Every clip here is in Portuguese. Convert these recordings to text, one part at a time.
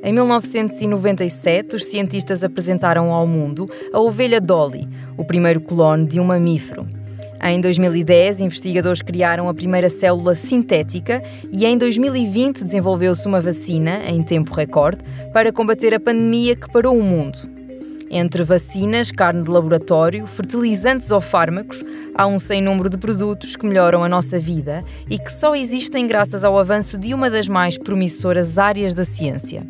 Em 1997, os cientistas apresentaram ao mundo a ovelha Dolly, o primeiro clone de um mamífero. Em 2010, investigadores criaram a primeira célula sintética e em 2020 desenvolveu-se uma vacina, em tempo recorde, para combater a pandemia que parou o mundo. Entre vacinas, carne de laboratório, fertilizantes ou fármacos, há um sem número de produtos que melhoram a nossa vida e que só existem graças ao avanço de uma das mais promissoras áreas da ciência.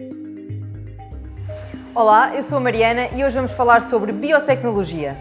Olá, eu sou a Mariana e hoje vamos falar sobre biotecnologia.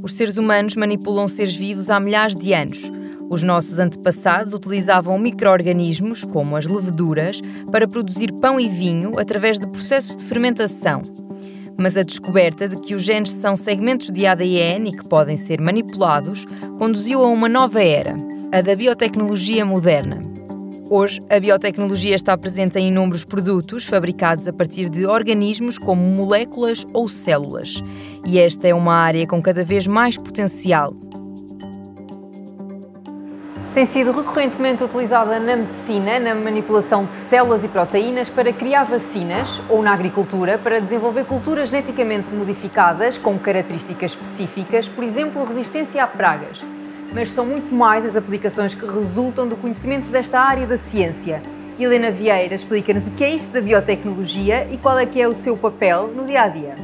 Os seres humanos manipulam seres vivos há milhares de anos. Os nossos antepassados utilizavam micro-organismos, como as leveduras, para produzir pão e vinho através de processos de fermentação. Mas a descoberta de que os genes são segmentos de ADN e que podem ser manipulados conduziu a uma nova era, a da biotecnologia moderna. Hoje, a biotecnologia está presente em inúmeros produtos fabricados a partir de organismos como moléculas ou células. E esta é uma área com cada vez mais potencial. Tem sido recorrentemente utilizada na medicina, na manipulação de células e proteínas para criar vacinas ou na agricultura para desenvolver culturas geneticamente modificadas com características específicas, por exemplo, resistência a pragas. Mas são muito mais as aplicações que resultam do conhecimento desta área da ciência. Helena Vieira explica-nos o que é isto da biotecnologia e qual é que é o seu papel no dia-a-dia.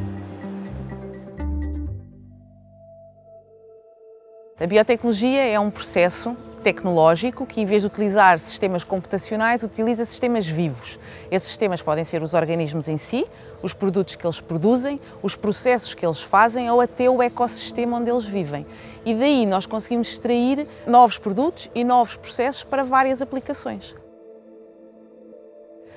A biotecnologia é um processo tecnológico que, em vez de utilizar sistemas computacionais, utiliza sistemas vivos. Esses sistemas podem ser os organismos em si, os produtos que eles produzem, os processos que eles fazem ou até o ecossistema onde eles vivem. E daí nós conseguimos extrair novos produtos e novos processos para várias aplicações.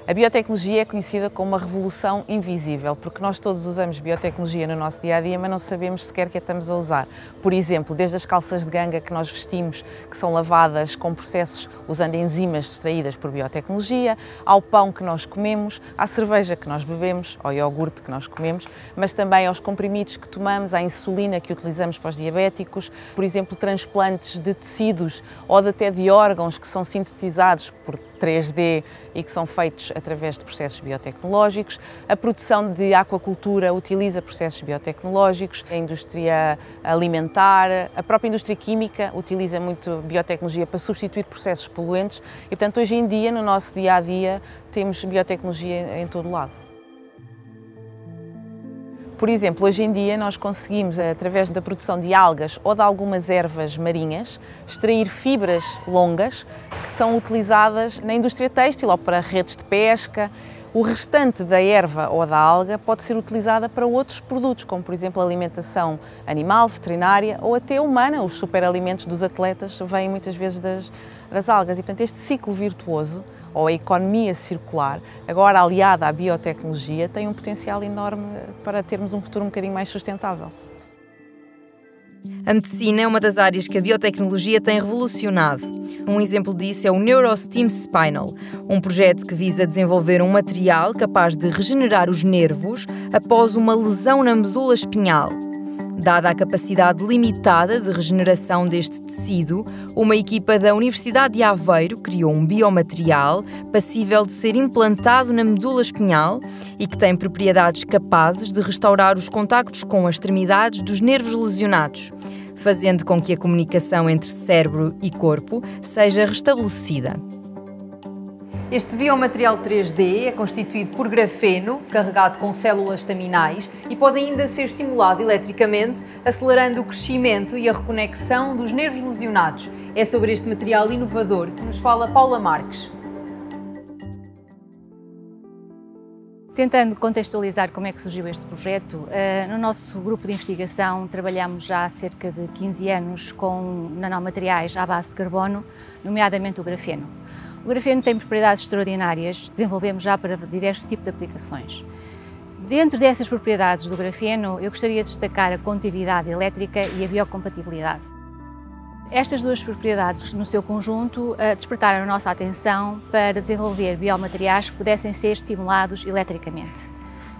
A biotecnologia é conhecida como uma revolução invisível, porque nós todos usamos biotecnologia no nosso dia-a-dia, mas não sabemos sequer que a estamos a usar. Por exemplo, desde as calças de ganga que nós vestimos, que são lavadas com processos usando enzimas extraídas por biotecnologia, ao pão que nós comemos, à cerveja que nós bebemos, ao iogurte que nós comemos, mas também aos comprimidos que tomamos, à insulina que utilizamos para os diabéticos, por exemplo, transplantes de tecidos ou até de órgãos que são sintetizados por 3D e que são feitos através de processos biotecnológicos. A produção de aquacultura utiliza processos biotecnológicos, a indústria alimentar, a própria indústria química utiliza muito biotecnologia para substituir processos poluentes e, portanto, hoje em dia, no nosso dia-a-dia, temos biotecnologia em todo lado. Por exemplo, hoje em dia nós conseguimos, através da produção de algas ou de algumas ervas marinhas, extrair fibras longas que são utilizadas na indústria têxtil ou para redes de pesca. O restante da erva ou da alga pode ser utilizada para outros produtos, como por exemplo a alimentação animal, veterinária ou até humana. Os superalimentos dos atletas vêm muitas vezes das algas e, portanto, este ciclo virtuoso ou a economia circular, agora aliada à biotecnologia, tem um potencial enorme para termos um futuro um bocadinho mais sustentável. A medicina é uma das áreas que a biotecnologia tem revolucionado. Um exemplo disso é o NeuroStem Spinal, um projeto que visa desenvolver um material capaz de regenerar os nervos após uma lesão na medula espinhal. Dada a capacidade limitada de regeneração deste tecido, uma equipa da Universidade de Aveiro criou um biomaterial passível de ser implantado na medula espinhal e que tem propriedades capazes de restaurar os contactos com as extremidades dos nervos lesionados, fazendo com que a comunicação entre cérebro e corpo seja restabelecida. Este biomaterial 3D é constituído por grafeno, carregado com células estaminais e pode ainda ser estimulado eletricamente, acelerando o crescimento e a reconexão dos nervos lesionados. É sobre este material inovador que nos fala Paula Marques. Tentando contextualizar como é que surgiu este projeto, no nosso grupo de investigação trabalhamos já há cerca de 15 anos com nanomateriais à base de carbono, nomeadamente o grafeno. O grafeno tem propriedades extraordinárias, desenvolvemos já para diversos tipos de aplicações. Dentro dessas propriedades do grafeno, eu gostaria de destacar a condutividade elétrica e a biocompatibilidade. Estas duas propriedades, no seu conjunto, despertaram a nossa atenção para desenvolver biomateriais que pudessem ser estimulados eletricamente.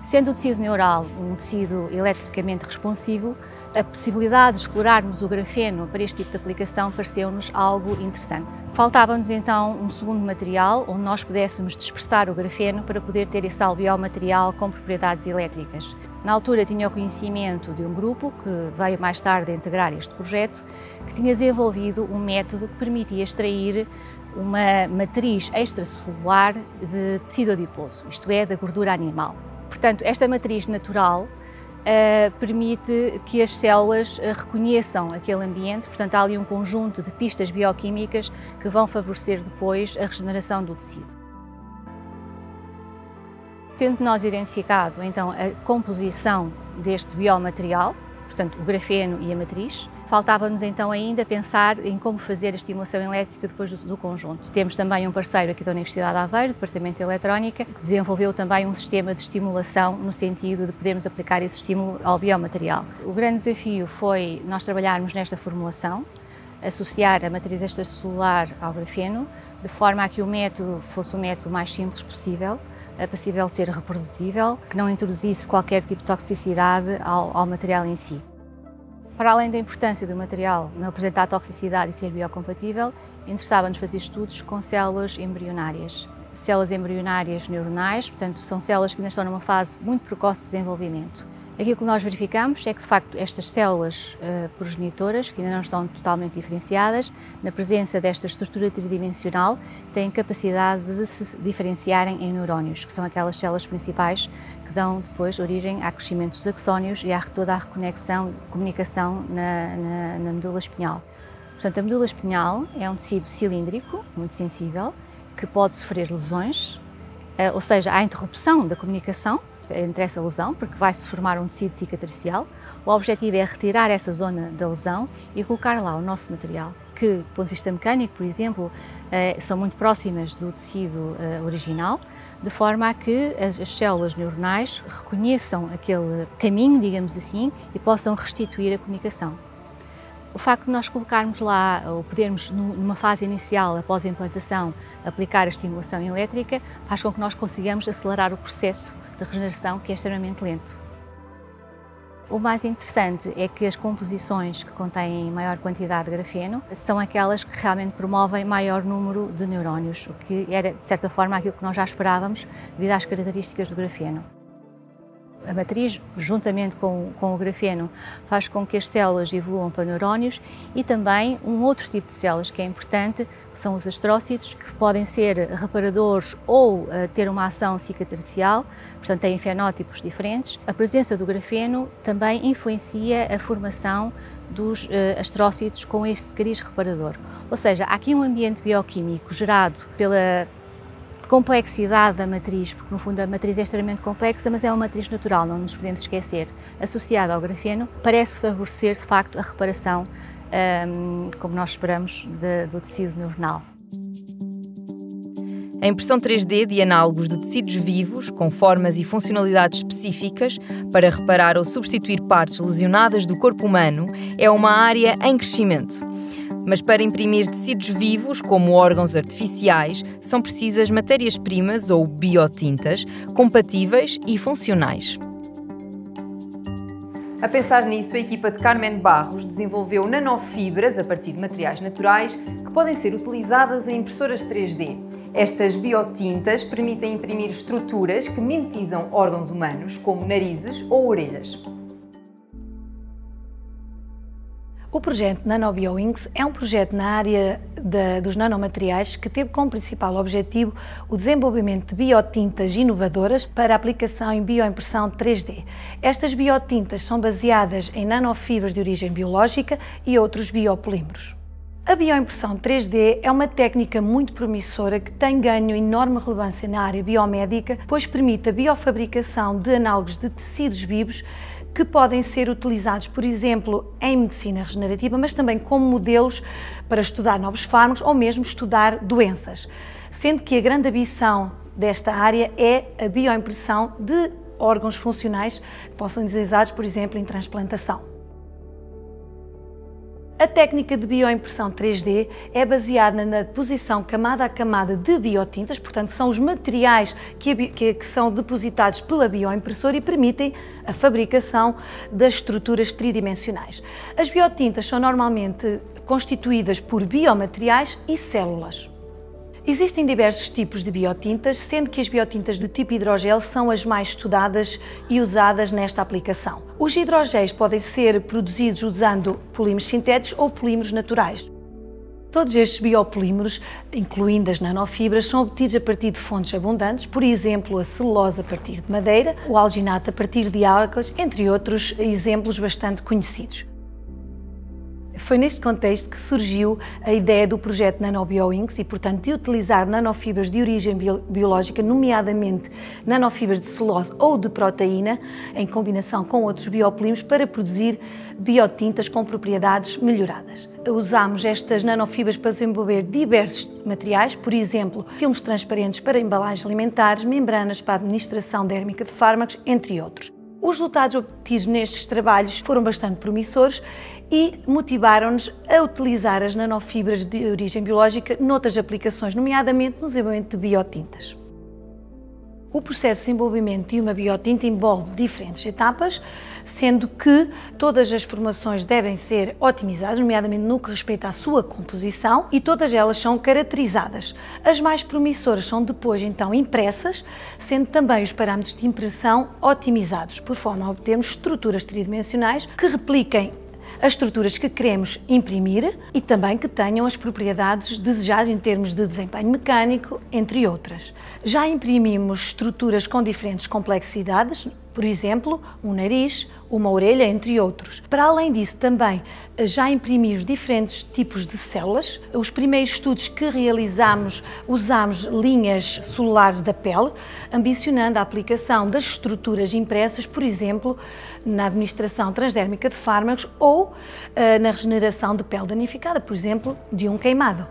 Sendo o tecido neural um tecido eletricamente responsivo, a possibilidade de explorarmos o grafeno para este tipo de aplicação pareceu-nos algo interessante. Faltava-nos então um segundo material onde nós pudéssemos dispersar o grafeno para poder ter esse tal biomaterial com propriedades elétricas. Na altura tinha o conhecimento de um grupo que veio mais tarde a integrar este projeto, que tinha desenvolvido um método que permitia extrair uma matriz extracelular de tecido adiposo, isto é, da gordura animal. Portanto, esta matriz natural permite que as células reconheçam aquele ambiente, portanto há ali um conjunto de pistas bioquímicas que vão favorecer depois a regeneração do tecido. Tendo nós identificado então a composição deste biomaterial, portanto o grafeno e a matriz, faltava-nos então ainda pensar em como fazer a estimulação elétrica depois do conjunto. Temos também um parceiro aqui da Universidade de Aveiro, o Departamento de Eletrónica, que desenvolveu também um sistema de estimulação no sentido de podermos aplicar esse estímulo ao biomaterial. O grande desafio foi nós trabalharmos nesta formulação, associar a matriz extracelular ao grafeno, de forma a que o método fosse o método mais simples possível, passível de ser reprodutível, que não introduzisse qualquer tipo de toxicidade ao material em si. Para além da importância do material não apresentar toxicidade e ser biocompatível, interessava-nos fazer estudos com células embrionárias. Células embrionárias neuronais, portanto, são células que ainda estão numa fase muito precoce de desenvolvimento. Aquilo que nós verificamos é que, de facto, estas células progenitoras, que ainda não estão totalmente diferenciadas, na presença desta estrutura tridimensional, têm capacidade de se diferenciarem em neurónios, que são aquelas células principais que dão depois origem ao crescimento dos axónios e a toda a comunicação na medula espinhal. Portanto, a medula espinhal é um tecido cilíndrico, muito sensível, que pode sofrer lesões, ou seja, há interrupção da comunicação entre essa lesão, porque vai-se formar um tecido cicatricial. O objetivo é retirar essa zona da lesão e colocar lá o nosso material, que, do ponto de vista mecânico, por exemplo, são muito próximas do tecido original, de forma a que as células neuronais reconheçam aquele caminho, digamos assim, e possam restituir a comunicação. O facto de nós colocarmos lá, ou podermos, numa fase inicial, após a implantação, aplicar a estimulação elétrica, faz com que nós consigamos acelerar o processo de regeneração, que é extremamente lento. O mais interessante é que as composições que contêm maior quantidade de grafeno são aquelas que realmente promovem maior número de neurónios, o que era, de certa forma, aquilo que nós já esperávamos devido às características do grafeno. A matriz, juntamente com o grafeno, faz com que as células evoluam para neurónios e também um outro tipo de células que é importante, que são os astrócitos, que podem ser reparadores ou ter uma ação cicatricial, portanto têm fenótipos diferentes. A presença do grafeno também influencia a formação dos astrócitos com este cariz reparador. Ou seja, há aqui um ambiente bioquímico gerado pela complexidade da matriz, porque no fundo a matriz é extremamente complexa, mas é uma matriz natural, não nos podemos esquecer, associada ao grafeno, parece favorecer de facto a reparação, como nós esperamos, do tecido neuronal. A impressão 3D de análogos de tecidos vivos, com formas e funcionalidades específicas, para reparar ou substituir partes lesionadas do corpo humano, é uma área em crescimento. Mas para imprimir tecidos vivos, como órgãos artificiais, são precisas matérias-primas ou biotintas compatíveis e funcionais. A pensar nisso, a equipa de Carmen Barros desenvolveu nanofibras a partir de materiais naturais que podem ser utilizadas em impressoras 3D. Estas biotintas permitem imprimir estruturas que mimetizam órgãos humanos, como narizes ou orelhas. O projeto NanoBioInks é um projeto na área dos nanomateriais que teve como principal objetivo o desenvolvimento de biotintas inovadoras para aplicação em bioimpressão 3D. Estas biotintas são baseadas em nanofibras de origem biológica e outros biopolímeros. A bioimpressão 3D é uma técnica muito promissora que tem ganho enorme relevância na área biomédica, pois permite a biofabricação de análogos de tecidos vivos que podem ser utilizados, por exemplo, em medicina regenerativa, mas também como modelos para estudar novos fármacos ou mesmo estudar doenças. Sendo que a grande ambição desta área é a bioimpressão de órgãos funcionais que possam ser utilizados, por exemplo, em transplantação. A técnica de bioimpressão 3D é baseada na deposição camada a camada de biotintas, portanto são os materiais que são depositados pela bioimpressora e permitem a fabricação das estruturas tridimensionais. As biotintas são normalmente constituídas por biomateriais e células. Existem diversos tipos de biotintas, sendo que as biotintas do tipo hidrogel são as mais estudadas e usadas nesta aplicação. Os hidrogéis podem ser produzidos usando polímeros sintéticos ou polímeros naturais. Todos estes biopolímeros, incluindo as nanofibras, são obtidos a partir de fontes abundantes, por exemplo, a celulose a partir de madeira, o alginato a partir de algas, entre outros exemplos bastante conhecidos. Foi neste contexto que surgiu a ideia do projeto NanoBioInks e, portanto, de utilizar nanofibras de origem biológica, nomeadamente nanofibras de celulose ou de proteína, em combinação com outros biopolímeros, para produzir biotintas com propriedades melhoradas. Usámos estas nanofibras para desenvolver diversos materiais, por exemplo, filmes transparentes para embalagens alimentares, membranas para a administração dérmica de fármacos, entre outros. Os resultados obtidos nestes trabalhos foram bastante promissores e motivaram-nos a utilizar as nanofibras de origem biológica noutras aplicações, nomeadamente no desenvolvimento de biotintas. O processo de desenvolvimento de uma biotinta envolve diferentes etapas, sendo que todas as formações devem ser otimizadas, nomeadamente no que respeita à sua composição, e todas elas são caracterizadas. As mais promissoras são depois então impressas, sendo também os parâmetros de impressão otimizados, por forma a obtermos estruturas tridimensionais que repliquem as estruturas que queremos imprimir e também que tenham as propriedades desejadas em termos de desempenho mecânico, entre outras. Já imprimimos estruturas com diferentes complexidades, por exemplo, um nariz, uma orelha, entre outros. Para além disso, também já imprimimos diferentes tipos de células. Os primeiros estudos que realizámos, usámos linhas celulares da pele, ambicionando a aplicação das estruturas impressas, por exemplo, na administração transdérmica de fármacos ou na regeneração de pele danificada, por exemplo, de um queimado.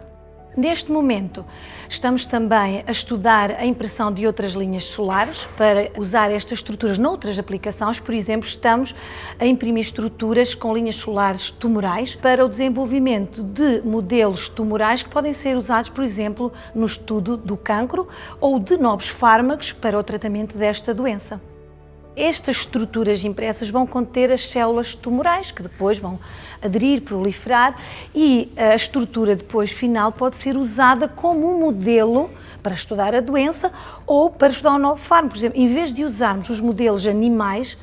Neste momento, estamos também a estudar a impressão de outras linhas solares para usar estas estruturas noutras aplicações. Por exemplo, estamos a imprimir estruturas com linhas solares tumorais para o desenvolvimento de modelos tumorais que podem ser usados, por exemplo, no estudo do cancro ou de novos fármacos para o tratamento desta doença. Estas estruturas impressas vão conter as células tumorais, que depois vão aderir, proliferar, e a estrutura depois final pode ser usada como um modelo para estudar a doença ou para estudar um novo fármaco. Por exemplo, em vez de usarmos os modelos animais,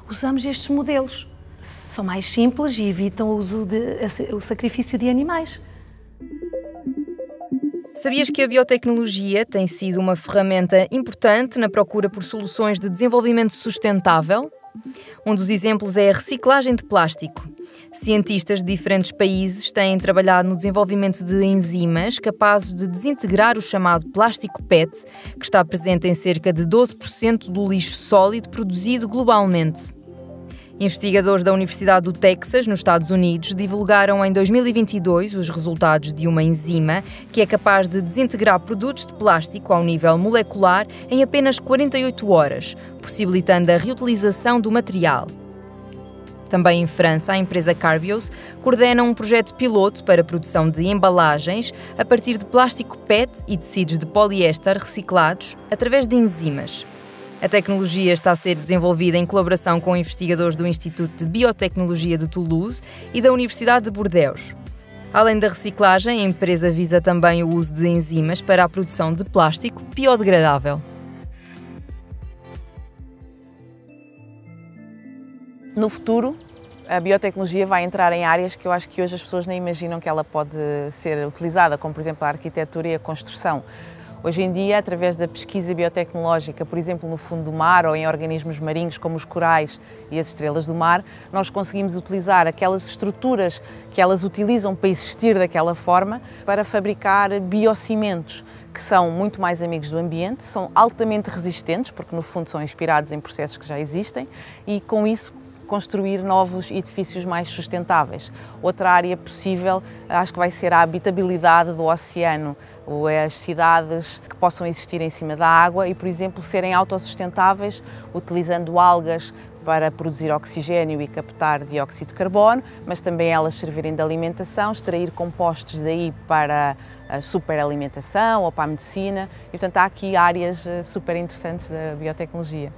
usamos estes modelos. São mais simples e evitam o sacrifício de animais. Sabias que a biotecnologia tem sido uma ferramenta importante na procura por soluções de desenvolvimento sustentável? Um dos exemplos é a reciclagem de plástico. Cientistas de diferentes países têm trabalhado no desenvolvimento de enzimas capazes de desintegrar o chamado plástico PET, que está presente em cerca de 12% do lixo sólido produzido globalmente. Investigadores da Universidade do Texas, nos Estados Unidos, divulgaram em 2022 os resultados de uma enzima que é capaz de desintegrar produtos de plástico ao nível molecular em apenas 48 horas, possibilitando a reutilização do material. Também em França, a empresa Carbios coordena um projeto piloto para a produção de embalagens a partir de plástico PET e tecidos de poliéster reciclados através de enzimas. A tecnologia está a ser desenvolvida em colaboração com investigadores do Instituto de Biotecnologia de Toulouse e da Universidade de Bordeaux. Além da reciclagem, a empresa visa também o uso de enzimas para a produção de plástico biodegradável. No futuro, a biotecnologia vai entrar em áreas que eu acho que hoje as pessoas nem imaginam que ela pode ser utilizada, como por exemplo a arquitetura e a construção. Hoje em dia, através da pesquisa biotecnológica, por exemplo, no fundo do mar ou em organismos marinhos como os corais e as estrelas do mar, nós conseguimos utilizar aquelas estruturas que elas utilizam para existir daquela forma para fabricar biocimentos, que são muito mais amigos do ambiente, são altamente resistentes, porque no fundo são inspirados em processos que já existem, e com isso construir novos edifícios mais sustentáveis. Outra área possível, acho que vai ser a habitabilidade do oceano, ou as cidades que possam existir em cima da água e, por exemplo, serem autossustentáveis, utilizando algas para produzir oxigênio e captar dióxido de carbono, mas também elas servirem de alimentação, extrair compostos daí para a superalimentação ou para a medicina, e portanto há aqui áreas super interessantes da biotecnologia.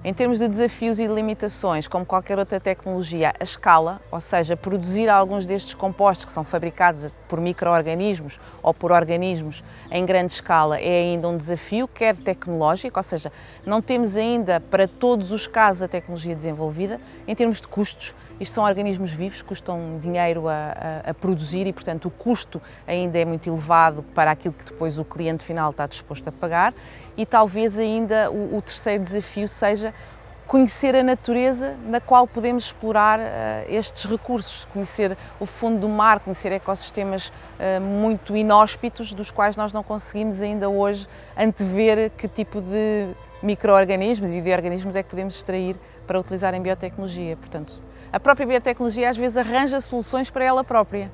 Em termos de desafios e de limitações, como qualquer outra tecnologia, a escala, ou seja, produzir alguns destes compostos que são fabricados por micro-organismos ou por organismos em grande escala é ainda um desafio, quer tecnológico, ou seja, não temos ainda para todos os casos a tecnologia desenvolvida. Em termos de custos, isto são organismos vivos, custam dinheiro a produzir e, portanto, o custo ainda é muito elevado para aquilo que depois o cliente final está disposto a pagar. E talvez ainda o terceiro desafio seja conhecer a natureza na qual podemos explorar estes recursos, conhecer o fundo do mar, conhecer ecossistemas muito inóspitos dos quais nós não conseguimos ainda hoje antever que tipo de micro-organismos e de organismos é que podemos extrair para utilizar em biotecnologia. Portanto, a própria biotecnologia às vezes arranja soluções para ela própria.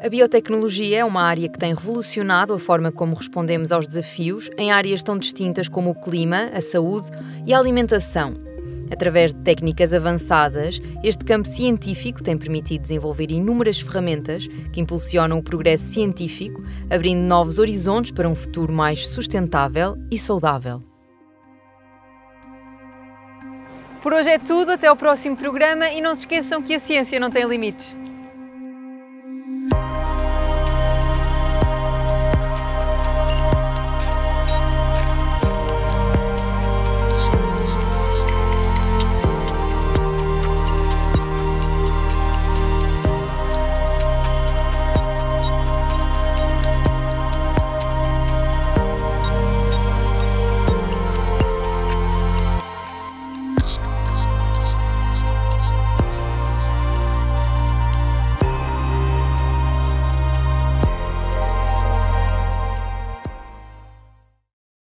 A biotecnologia é uma área que tem revolucionado a forma como respondemos aos desafios em áreas tão distintas como o clima, a saúde e a alimentação. Através de técnicas avançadas, este campo científico tem permitido desenvolver inúmeras ferramentas que impulsionam o progresso científico, abrindo novos horizontes para um futuro mais sustentável e saudável. Por hoje é tudo, até ao próximo programa e não se esqueçam que a ciência não tem limites.